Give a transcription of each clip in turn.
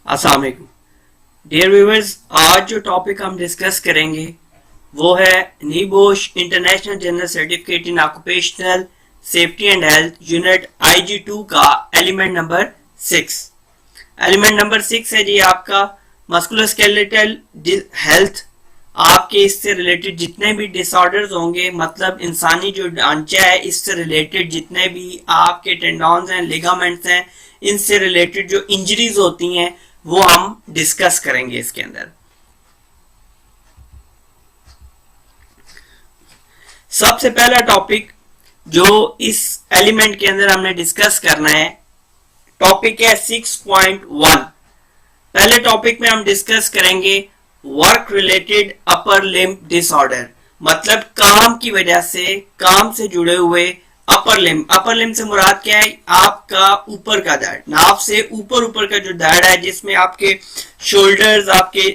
अस्सलाम वालेकुम dear viewers. आज जो टॉपिक हम डिस्कस करेंगे वो है NEBOSH international general certificate in occupational safety and health unit IG2 का एलिमेंट नंबर 6। एलिमेंट नंबर 6 है जी आपका मस्कुलोस्केलेटल हेल्थ। आपके इससे रिलेटेड जितने भी डिसऑर्डर्स होंगे, मतलब इंसानी जो ढांचा है इससे रिलेटेड जितने भी आपके टेंडॉन्स हैं, लिगामेंट्स हैं, इनसे रिलेटेड जो इंजरीज होती हैं वो हम डिस्कस करेंगे इसके अंदर। सबसे पहला टॉपिक जो इस एलिमेंट के अंदर हमने डिस्कस करना है टॉपिक है 6.1। पहले टॉपिक में हम डिस्कस करेंगे work related upper limb disorder, मतलब काम की वजह से, काम से जुड़े हुए अपर लिम्ब। अपर लिम्ब से मुराद क्या है? आपका ऊपर का दर्द, नाभ से ऊपर का जो दर्द है, जिसमें आपके शोल्डर्स, आपके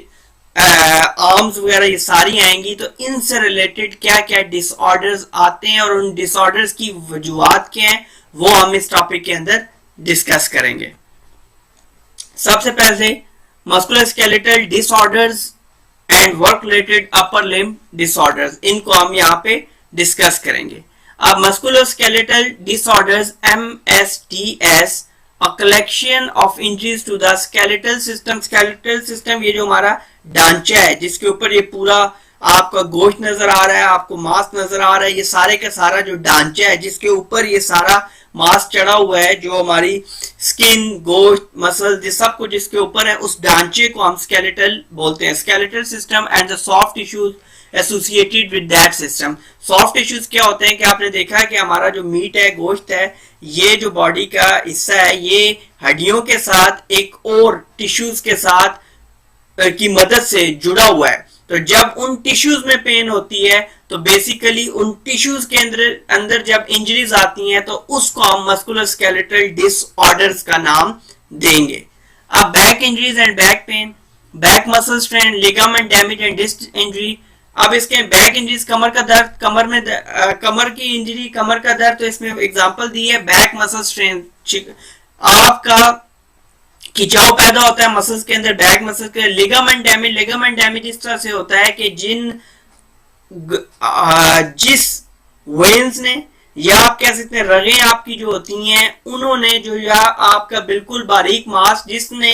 आर्म्स वगैरह ये सारी आएंगी। तो इनसे रिलेटेड क्या क्या डिसऑर्डर्स आते हैं और उन डिसऑर्डर्स की वजूहात क्या हैं वो हम इस टॉपिक के अंदर डिस्कस करेंगे। सबसे पहले musculoskeletal disorders and work related upper limb disorders, इनको हम यहाँ पे डिस्कस करेंगे। अब musculoskeletal disorders MSDS, a collection of injuries to the skeletal system। skeletal system ये जो हमारा ढांचा है जिसके ऊपर ये पूरा आपका गोश्त नजर आ रहा है, आपको मांस नजर आ रहा है, ये सारे का सारा जो ढांचा है जिसके ऊपर ये सारा मांस चढ़ा हुआ है, जो हमारी स्किन, गोश्त, मसल, ये सब कुछ जिसके ऊपर है, उस ढांचे को हम स्केलेटल बोलते हैं। Skeletal system and the soft tissues associated with that system. Soft tissues क्या होते हैं कि आपने देखा है कि हमारा जो मीट है, गोश्त है, ये जो बॉडी का हिस्सा है, ये हड्डियों के साथ एक और टिश्यूज के साथ की मदद से जुड़ा हुआ है। तो जब उन टिश्यूज में पेन होती है तो बेसिकली उन टिश्यूज के अंदर जब इंजरीज आती हैं तो उसको हम मस्कुलोस्केलेटल डिसऑर्डर्स का नाम देंगे। अब back injuries and back pain, back muscle strain, ligament damage and disc injury. अब इसके बैक इंजरीज, कमर का दर्द, कमर में कमर की इंजरी, कमर का दर्द, तो इसमें एग्जांपल दी है बैक मसल स्ट्रेन। आपका खिंचाव पैदा होता है मसल्स के अंदर, बैक मसल्स के। लिगामेंट डैमेज, लिगामेंट डैमेज इस तरह से होता है कि जिस वेन्स ने, या आप कह सकते हैं रगें आपकी जो होती हैं, उन्होंने जो, या आपका बिल्कुल बारीक मांस जिसने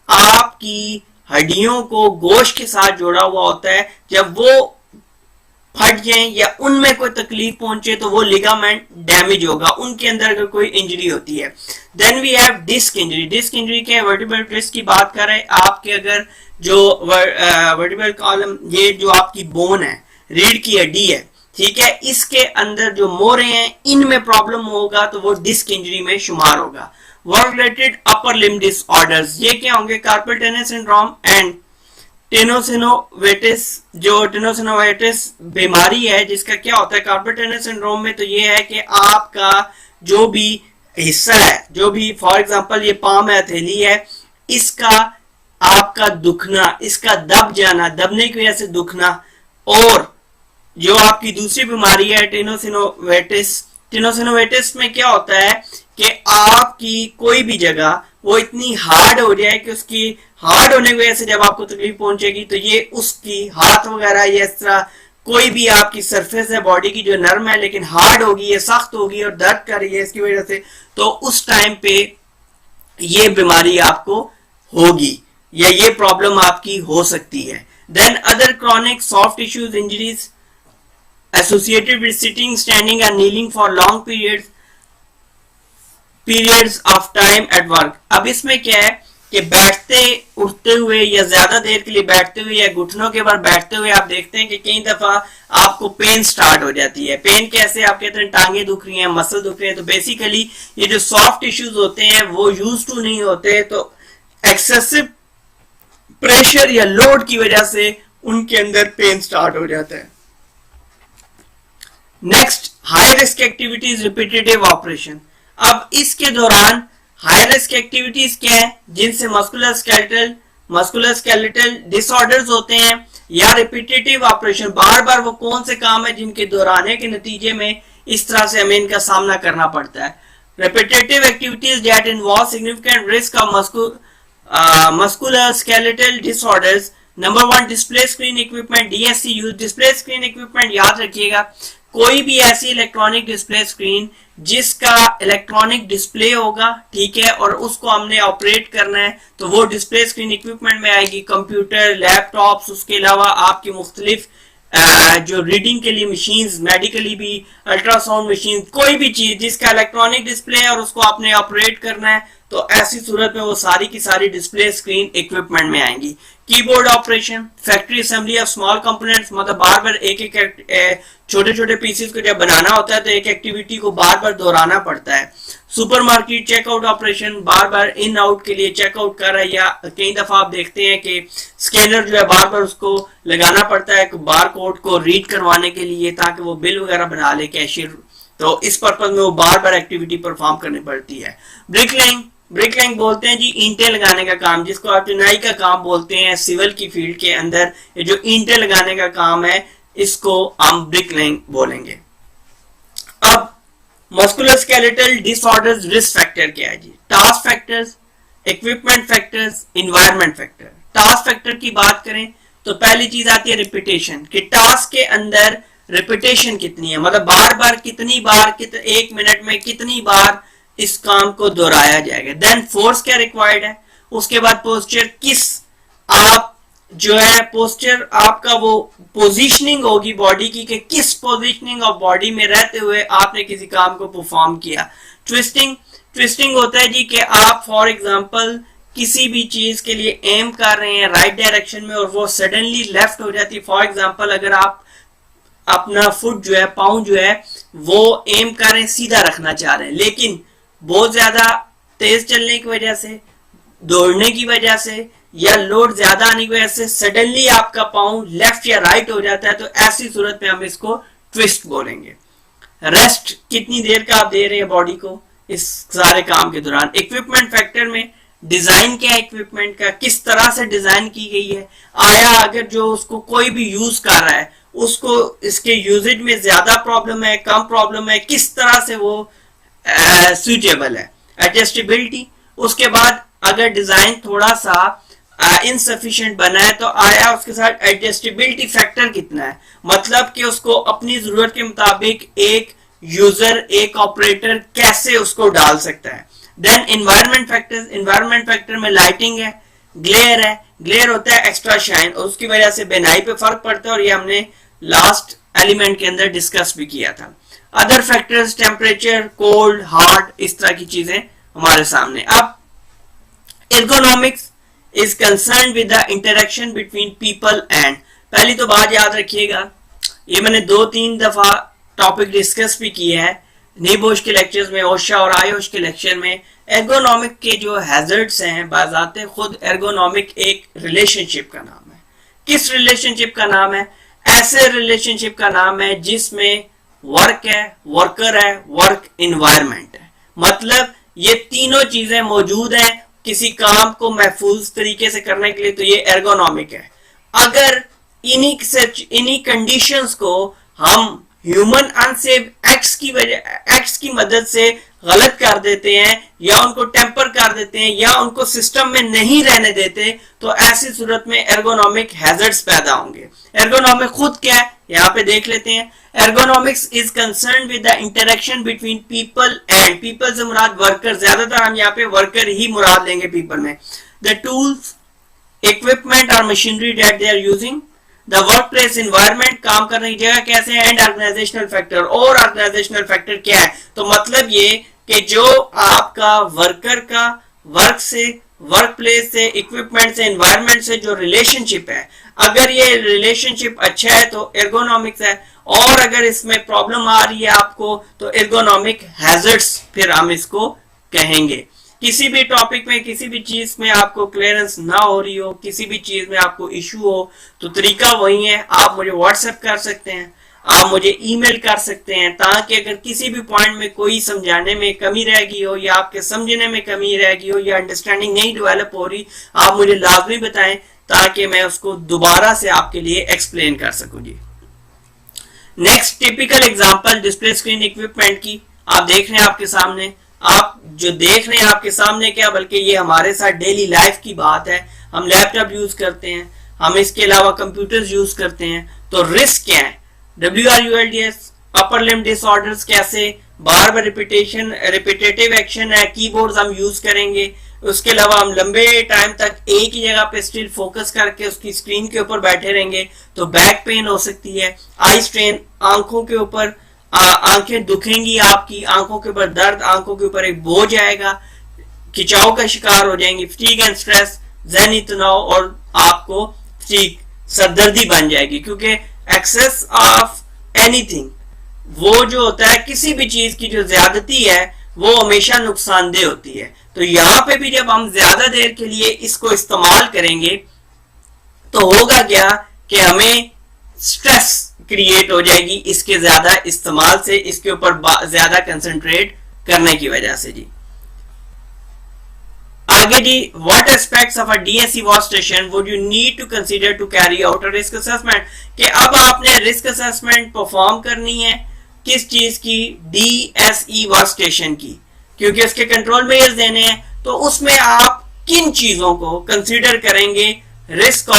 आपकी हड्डियों को गोश्त के साथ जोड़ा हुआ होता है, जब वो फट जाए या उनमें कोई तकलीफ पहुंचे तो वो लिगामेंट डैमेज होगा, उनके अंदर अगर कोई इंजरी होती है। Then we have disc injury. Disc injury के वर्टिब्रल डिस्क की बात करें, आपके अगर जो वर्टिब्रल कॉलम, ये जो आपकी बोन है, रीढ़ की हड्डी है, ठीक है, इसके अंदर जो मोरे हैं इनमें प्रॉब्लम होगा तो वो डिस्क इंजरी में शुमार होगा। Work related upper limb disorders ये क्या होंगे? Carpal tunnel syndrome and tenosynovitis. जो टेनोसिनोवेटिस बीमारी है जिसका क्या होता है कार्पल टनल सिंड्रोम में, तो ये है कि आपका जो भी हिस्सा है, जो भी फॉर एग्जांपल ये पाम है, हथेली है, इसका आपका दुखना, इसका दब जाना, दबने की वजह से दुखना। और जो आपकी दूसरी बीमारी है टेनोसिनोवेटिस, टेनोसिनोवेटिस में क्या होता है कि आपकी कोई भी जगह वो इतनी हार्ड हो जाए कि उसकी हार्ड होने की वजह से जब आपको तकलीफ पहुंचेगी तो ये उसकी हाथ वगैरह या इस तरह कोई भी आपकी सरफेस है बॉडी की जो नर्म है लेकिन हार्ड होगी, ये सख्त होगी और दर्द कर रही है इसकी वजह से, तो उस टाइम पे ये बीमारी आपको होगी या ये प्रॉब्लम आपकी हो सकती है। Then other chronic soft tissues injuries associated with sitting, standing and kneeling for long periods of time at work। अब इसमें क्या है कि बैठते उठते हुए या ज्यादा देर के लिए बैठते हुए या घुटनों के बाद बैठते हुए आप देखते हैं कि कई दफा आपको पेन स्टार्ट हो जाती है। पेन कैसे? आप कहते हैं टांगे दुख रही हैं, मसल दुख रहे हैं, तो बेसिकली ये जो सॉफ्ट टिश्यूज होते हैं वो यूज टू नहीं होते, तो एक्सेसिव प्रेशर या लोड की वजह से उनके अंदर पेन स्टार्ट हो जाता है। Next, high risk activities repetitive operation. अब इसके दौरान हाई रिस्क एक्टिविटीज क्या है जिनसे मस्कुलोस्केलेटल डिसऑर्डर्स होते हैं, या रिपीटेटिव ऑपरेशन, बार बार वो कौन से काम है जिनके दोहराने के नतीजे में इस तरह से हमें इनका सामना करना पड़ता है। Repetitive activities that involve significant risk of muscular skeletal disorders. Number 1 display screen equipment, DSC use. Display screen equipment याद रखिएगा, कोई भी ऐसी इलेक्ट्रॉनिक डिस्प्ले स्क्रीन जिसका इलेक्ट्रॉनिक डिस्प्ले होगा, ठीक है, और उसको हमने ऑपरेट करना है, तो वो डिस्प्ले स्क्रीन इक्विपमेंट में आएगी। कंप्यूटर, लैपटॉप्स, उसके अलावा आपकी मुख्तलिफ जो रीडिंग के लिए मशीन्स, मेडिकली भी अल्ट्रासाउंड मशीन, कोई भी चीज जिसका इलेक्ट्रॉनिक डिस्प्ले है और उसको आपने ऑपरेट करना है, तो ऐसी सूरत में वो सारी की सारी डिस्प्ले स्क्रीन इक्विपमेंट में आएंगी। Keyboard operation, factory assembly of small components, मतलब बार बार एक एक छोटे छोटे पीसेस को जब बनाना होता है तो एक एक्टिविटी को बार बार दोहराना पड़ता है। सुपरमार्केट चेकआउट ऑपरेशन, बार बार इन आउट के लिए चेकआउट कर रहा है, या कई दफा आप देखते हैं कि स्कैनर जो है बार बार उसको लगाना पड़ता है बार कोड को रीड करवाने के लिए, ताकि वो बिल वगैरह बना ले कैशियर, तो इस पर्पज में वो बार बार एक्टिविटी परफॉर्म करनी पड़ती है। ब्रिकलेइंग, ब्रिकलेइंग बोलते हैं जी ईंटें लगाने का काम, जिसको आप चिनाई का काम बोलते हैं सिविल की फील्ड के अंदर। ये जो ईंटें लगाने का काम है इसको हम ब्रिकलेइंग बोलेंगे। अब muscular skeletal disorders risk factor क्या है जी? Task factors, equipment factors, environment factor. Task factor की बात करें तो पहली चीज आती है रिपीटेशन, कि टास्क के अंदर रिपीटेशन कितनी है, मतलब बार बार कितनी बार, एक मिनट में कितनी बार इस काम को दोहराया जाएगा। देन फोर्स क्या रिक्वायर्ड है, उसके बाद पोस्चर, किस आप जो है पोस्चर आपका वो पोजीशनिंग होगी बॉडी की, कि किस पोजीशनिंग ऑफ बॉडी में रहते हुए आपने किसी काम को परफॉर्म किया। ट्विस्टिंग, ट्विस्टिंग होता है जी कि आप फॉर एग्जांपल किसी भी चीज के लिए एम कर रहे हैं राइट डायरेक्शन में और वो सडनली लेफ्ट हो जाती है। फॉर एग्जांपल अगर आप अपना फुट जो है, पाँव जो है, वो एम कर रहे हैं सीधा रखना चाह रहे हैं, लेकिन बहुत ज्यादा तेज चलने की वजह से, दौड़ने की वजह से, या लोड ज्यादा आने की वजह से सडनली आपका पाँव लेफ्ट या राइट हो जाता है, तो ऐसी सूरत में हम इसको ट्विस्ट बोलेंगे। रेस्ट कितनी देर का आप दे रहे हैं बॉडी को इस सारे काम के दौरान। इक्विपमेंट फैक्टर में डिजाइन क्या है इक्विपमेंट का, किस तरह से डिजाइन की गई है, आया अगर जो उसको कोई भी यूज कर रहा है उसको इसके यूजेज में ज्यादा प्रॉब्लम है, कम प्रॉब्लम है, किस तरह से वो सुटेबल है। एडजस्टेबिलिटी, उसके बाद अगर डिजाइन थोड़ा सा इनसफिशिएंट बना है तो आया उसके साथ एडजस्टेबिलिटी फैक्टर कितना है, मतलब कि उसको अपनी जरूरत के मुताबिक एक यूजर, एक ऑपरेटर कैसे उसको डाल सकता है। Then environment factors, environment factor में लाइटिंग है, ग्लेयर है, ग्लेयर होता है एक्स्ट्रा शाइन, और उसकी वजह से बेनाई पे फर्क पड़ता है, और ये हमने लास्ट एलिमेंट के अंदर डिस्कस भी किया था। Other factors, temperature, cold, hard, इस तरह की चीजें हमारे सामने। अब ergonomics is concern with the interaction between people and, पहली तो बात याद रखिएगा, ये मैंने 2-3 दफा टॉपिक डिस्कस भी किया है नीबोश के लेक्चर्स में, ओशा और आयोश के लेक्चर में। एर्गोनॉमिक के जो हैजर्ड्स हैं, बाज़ाते खुद एर्गोनॉमिक एक रिलेशनशिप का नाम है। किस रिलेशनशिप का नाम है? ऐसे रिलेशनशिप का नाम है जिसमें वर्क है, वर्कर है, वर्क इन्वायरमेंट है, मतलब ये तीनों चीजें मौजूद हैं किसी काम को महफूज तरीके से करने के लिए, तो ये एर्गोनॉमिक है। अगर इन्हीं कंडीशंस को हम ह्यूमन अनसेफ एक्ट्स की मदद से गलत कर देते हैं, या उनको टेम्पर कर देते हैं, या उनको सिस्टम में नहीं रहने देते, तो ऐसी सूरत में एर्गोनॉमिक हैजर्ड्स पैदा होंगे। एर्गोनॉमिक खुद क्या है यहाँ पे देख लेते हैं। Ergonomics is concern with the interaction between people and, people से मुराद वर्कर, ज्यादातर हम यहाँ पे वर्कर ही मुराद लेंगे पीपल में। द टूल्स, इक्विपमेंट और machinery that they are using, the work place environment, काम करने की जगह कैसे है, एंड ऑर्गेनाइजेशनल फैक्टर, और ऑर्गेनाइजेशनल फैक्टर क्या है। तो मतलब ये कि जो आपका वर्कर का वर्क से, वर्क प्लेस से, इक्विपमेंट से, एनवायरनमेंट से जो रिलेशनशिप है, अगर ये रिलेशनशिप अच्छा है तो एर्गोनॉमिक्स है, और अगर इसमें प्रॉब्लम आ रही है आपको तो एर्गोनॉमिक हैजर्ड्स फिर हम इसको कहेंगे। किसी भी टॉपिक में, किसी भी चीज में आपको क्लियरेंस ना हो रही हो, किसी भी चीज में आपको इशू हो, तो तरीका वही है, आप मुझे व्हाट्सएप कर सकते हैं, आप मुझे ईमेल कर सकते हैं, ताकि अगर किसी भी पॉइंट में कोई समझाने में कमी रह गई हो, या आपके समझने में कमी रह गई हो, या अंडरस्टैंडिंग नहीं डेवलप हो रही, आप मुझे लाजमी बताएं ताकि मैं उसको दोबारा से आपके लिए एक्सप्लेन कर सकूं जी। Next typical example display screen equipment की आप देख रहे हैं आपके सामने, आप जो देख रहे हैं आपके सामने क्या, बल्कि ये हमारे साथ डेली लाइफ की बात है। हम लैपटॉप यूज करते हैं, हम इसके अलावा कंप्यूटर्स यूज करते हैं। तो रिस्क क्या है? WRULDS, अपर लिम्ब डिसऑर्डर्स कैसे, बार बार रिपीटेटिव एक्शन है, कीबोर्ड्स हम यूज करेंगे। उसके अलावा हम लंबे टाइम तक एक ही जगह पे स्टिल फोकस करके उसकी स्क्रीन के ऊपर बैठे रहेंगे तो बैक पेन हो सकती है, आई स्ट्रेन, आंखों के ऊपर आंखें दुखेंगी, आपकी आंखों के ऊपर दर्द, आंखों के ऊपर एक बोझ आएगा, खिंचाव का शिकार हो जाएंगे, फटीग एंड स्ट्रेस, ज़हनी तनाव, और आपको फटीग सरदर्दी बन जाएगी। क्योंकि एक्सेस ऑफ एनीथिंग, वो जो होता है किसी भी चीज की जो ज्यादती है वो हमेशा नुकसानदेह होती है। तो यहां पे भी जब हम ज्यादा देर के लिए इसको इस्तेमाल करेंगे तो होगा क्या कि हमें स्ट्रेस क्रिएट हो जाएगी इसके ज्यादा इस्तेमाल से, इसके ऊपर ज्यादा कंसंट्रेट करने की वजह से। जी आगे जी, what aspects of a DSE workstation would you need to consider to carry out a risk assessment, कि अब आपने रिस्क असेसमेंट परफॉर्म करनी है किस चीज की? डीएसई वॉच स्टेशन की, क्योंकि उसके कंट्रोल मेजर्स देने हैं। तो उसमें आप किन चीजों को कंसीडर करेंगे रिस्क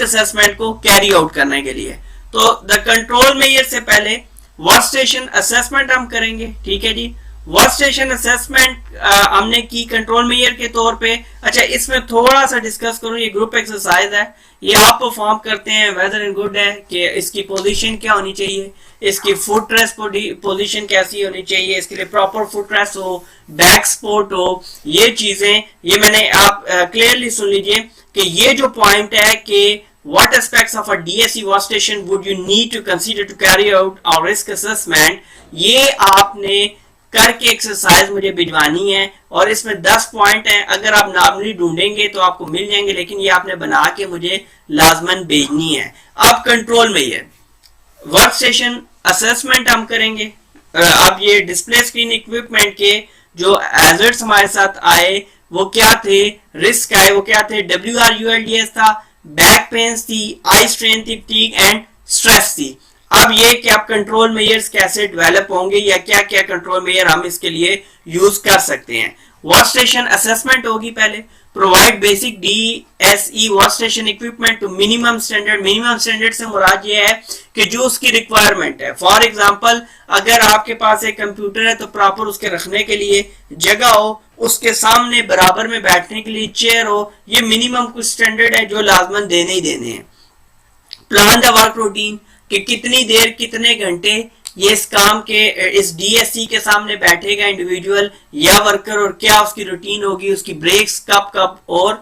असेसमेंट को कैरी आउट करने के लिए? तो द कंट्रोल मेजर से पहले वॉच स्टेशन असेसमेंट हम करेंगे, ठीक है जी। वॉच स्टेशन असेसमेंट हमने की कंट्रोल मेजर के तौर पे। अच्छा, इसमें थोड़ा सा डिस्कस करूं, ये ग्रुप एक्सरसाइज है, ये आप परफॉर्म करते हैं, वेदर एंड गुड है कि इसकी पोजीशन क्या होनी चाहिए, इसकी फुट रेस्ट पोजीशन कैसी होनी चाहिए, इसके लिए प्रॉपर फुट रेस्ट हो, बैक सपोर्ट हो, ये चीजें, ये मैंने आप क्लियरली सुन लीजिए कि ये जो पॉइंट है कि what aspects of a DSE watch station would you need to consider to carry out our risk assessment, ये आपने करके एक्सरसाइज मुझे भिजवानी है। और इसमें 10 पॉइंट हैं, अगर आप नॉर्मली ढूंढेंगे तो आपको मिल जाएंगे, लेकिन ये आपने बना के मुझे लाजमन भेजनी है। अब कंट्रोल में ये वर्क स्टेशन असेसमेंट हम करेंगे। अब ये डिस्प्ले स्क्रीन इक्विपमेंट के जो हैजर्ड्स हमारे साथ आए वो क्या थे, रिस्क आए वो क्या थे? WRULDS था, बैक पेन्स थी, आई स्ट्रेन थी, फटीग एंड स्ट्रेस थी। अब ये कि आप कंट्रोल मेजर्स कैसे डेवलप होंगे या क्या क्या कंट्रोल मेजर हम इसके लिए यूज कर सकते हैं। वॉच स्टेशन असेसमेंट होगी पहले। प्रोवाइड बेसिक DSE वॉच station equipment to minimum standard. Minimum standard से मुराद ये है कि जो उसकी रिक्वायरमेंट है। फॉर एग्जांपल, अगर आपके पास एक कंप्यूटर है तो प्रॉपर उसके रखने के लिए जगह हो, उसके सामने बराबर में बैठने के लिए चेयर हो, ये मिनिमम कुछ स्टैंडर्ड है जो लाजमन देने ही देने हैं। प्लान द वर्क रूटीन, कि कितनी देर कितने घंटे ये इस काम के इस DSE के सामने बैठेगा इंडिविजुअल या वर्कर, और क्या उसकी रूटीन होगी, उसकी ब्रेक्स कब कब और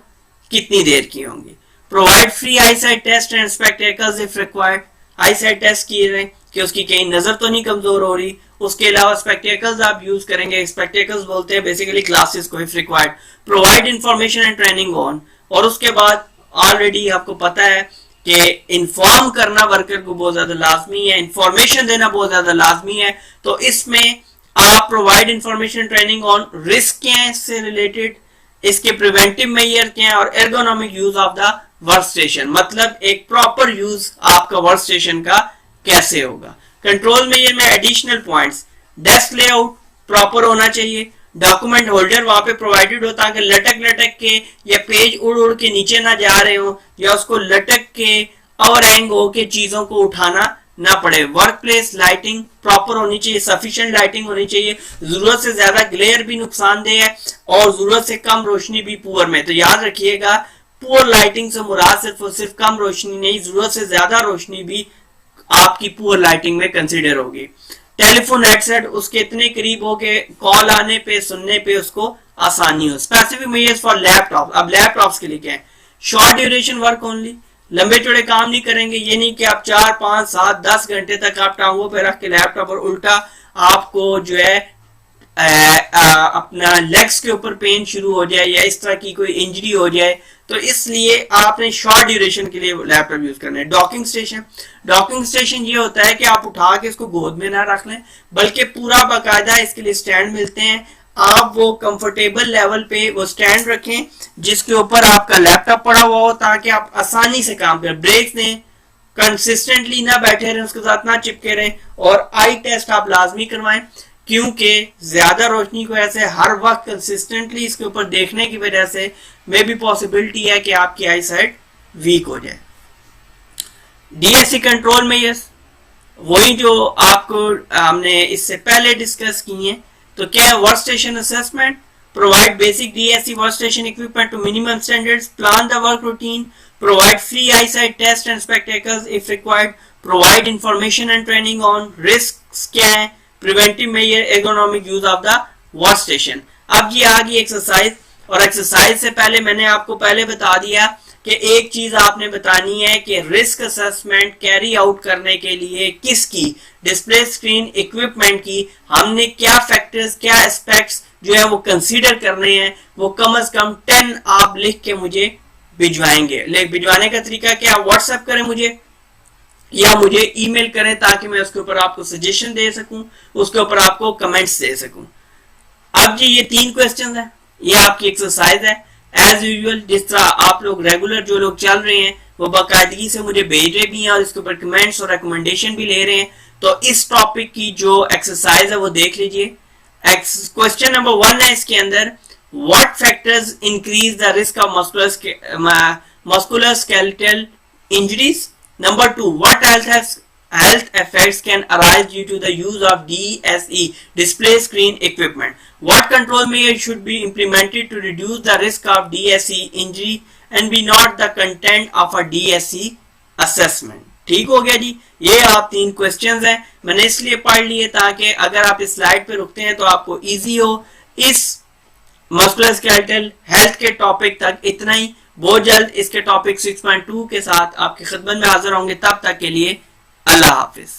कितनी देर की होंगी। Provide free eyesight test and spectacles if required. Eyesight test किए जाए कि उसकी कहीं नजर तो नहीं कमजोर हो रही। उसके अलावा स्पेक्टेकल्स आप यूज करेंगे, स्पेक्टेकल्स बोलते हैं बेसिकली ग्लासेस को if required. Provide information and training on, और उसके बाद ऑलरेडी आपको पता है कि इन्फॉर्म करना वर्कर को बहुत ज्यादा लाजमी है, इंफॉर्मेशन देना बहुत ज्यादा लाजमी है। तो इसमें आप provide information training on risk क्या है इससे रिलेटेड, इसके प्रिवेंटिव मेजर क्या है, और ergonomic use of the work station, मतलब एक प्रॉपर यूज आपका वर्क स्टेशन का कैसे होगा। कंट्रोल मेजर में additional points, desk layout proper होना चाहिए, डॉक्यूमेंट होल्डर वहां पे प्रोवाइडेड हो ताकि लटक के या पेज उड़ के नीचे ना जा रहे हो, या उसको लटक के और हैंग हो के चीजों को उठाना ना पड़े। वर्क प्लेस लाइटिंग प्रॉपर होनी चाहिए, सफिशिएंट लाइटिंग होनी चाहिए। जरूरत से ज्यादा ग्लेयर भी नुकसानदेह है और जरूरत से कम रोशनी भी पुअर में। तो याद रखिएगा, पुअर लाइटिंग से मुराद सिर्फ और सिर्फ कम रोशनी नहीं, जरूरत से ज्यादा रोशनी भी आपकी पुअर लाइटिंग में कंसिडर होगी। टेलीफोन हेडसेट उसके इतने करीब हो के कॉल आने पे सुनने पे उसको आसानी हो। स्पेसिफिक मेजर्स फॉर लैपटॉप, अब लैपटॉप्स के लिए क्या है? शॉर्ट ड्यूरेशन वर्क ओनली, लंबे चौड़े काम नहीं करेंगे। ये नहीं कि आप 4, 5, 7, 10 घंटे तक आप टांगों पे रख के लैपटॉप, और उल्टा आपको जो है अपना लेग्स के ऊपर पेन शुरू हो जाए या इस तरह की कोई इंजरी हो जाए, तो इसलिए आपने शॉर्ट ड्यूरेशन के लिए लैपटॉप यूज करना है। डॉकिंग स्टेशन, डॉकिंग स्टेशन ये होता है कि आप उठा के इसको गोद में ना रख लें, बल्कि पूरा बाकायदा इसके लिए स्टैंड मिलते हैं। आप वो कंफर्टेबल लेवल पे वो स्टैंड रखें जिसके ऊपर आपका लैपटॉप पड़ा हुआ हो, ताकि आप आसानी से काम करें। ब्रेक दें, कंसिस्टेंटली ना बैठे रहें, उसके साथ ना चिपके रहें, और आई टेस्ट आप लाजमी करवाएं क्योंकि ज्यादा रोशनी को ऐसे हर वक्त कंसिस्टेंटली इसके ऊपर देखने की वजह से मे भी पॉसिबिलिटी है कि आपकी आई साइट वीक हो जाए। डीएससी कंट्रोल मेजर्स वही जो आपको हमने इससे पहले डिस्कस की हैं। तो क्या है, work station assessment, provide basic DSC work station equipment to minimum standards, plan the work routine, provide free eyesight test and spectacles if required, provide information and training on risks क्या है, preventive measure, ergonomic use of the workstation। अब ये आ गई exercise, और exercise से पहले मैंने आपको पहले बता दिया कि एक चीज आपने बतानी है कि रिस्क असेसमेंट कैरी आउट करने के लिए किसकी, डिस्प्ले स्क्रीन इक्विपमेंट की, हमने क्या फैक्टर्स क्या एस्पेक्ट्स जो है वो कंसीडर करने हैं, वो कम से कम 10 आप लिख के मुझे भिजवाएंगे। भिजवाने का तरीका क्या, व्हाट्सएप करें मुझे या मुझे ईमेल करें ताकि मैं उसके ऊपर आपको सजेशन दे सकूं, उसके ऊपर आपको कमेंट्स दे सकूं। अब जी ये 3 क्वेश्चंस हैं, ये आपकी एक्सरसाइज है। एज यूजुअल जिस तरह आप लोग रेगुलर जो लोग चल रहे हैं वो बाकायदगी से मुझे भेज रहे भी हैं और इसके ऊपर कमेंट्स और रिकमेंडेशन भी ले रहे हैं। तो इस टॉपिक की जो एक्सरसाइज है वो देख लीजिए। क्वेश्चन नंबर 1 है इसके अंदर, what factors increase the risk of musculoskeletal injuries? Number 2, what health effects can arise due to the use of DSE display screen equipment? What control measures should be implemented to reduce the risk of DSE injury and be not the content of a DSE assessment? ठीक हो गया जी। ये आप 3 questions हैं, मैंने इसलिए पढ़ लिए ताकि अगर आप इस स्लाइड पे रुकते हैं तो आपको इजी हो। इस मस्कुलोस्केलेटल हेल्थ के टॉपिक तक इतना ही। बहुत जल्द इसके टॉपिक 6.2 के साथ आपकी खिदमत में हाजिर होंगे। तब तक के लिए अल्लाह हाफिज।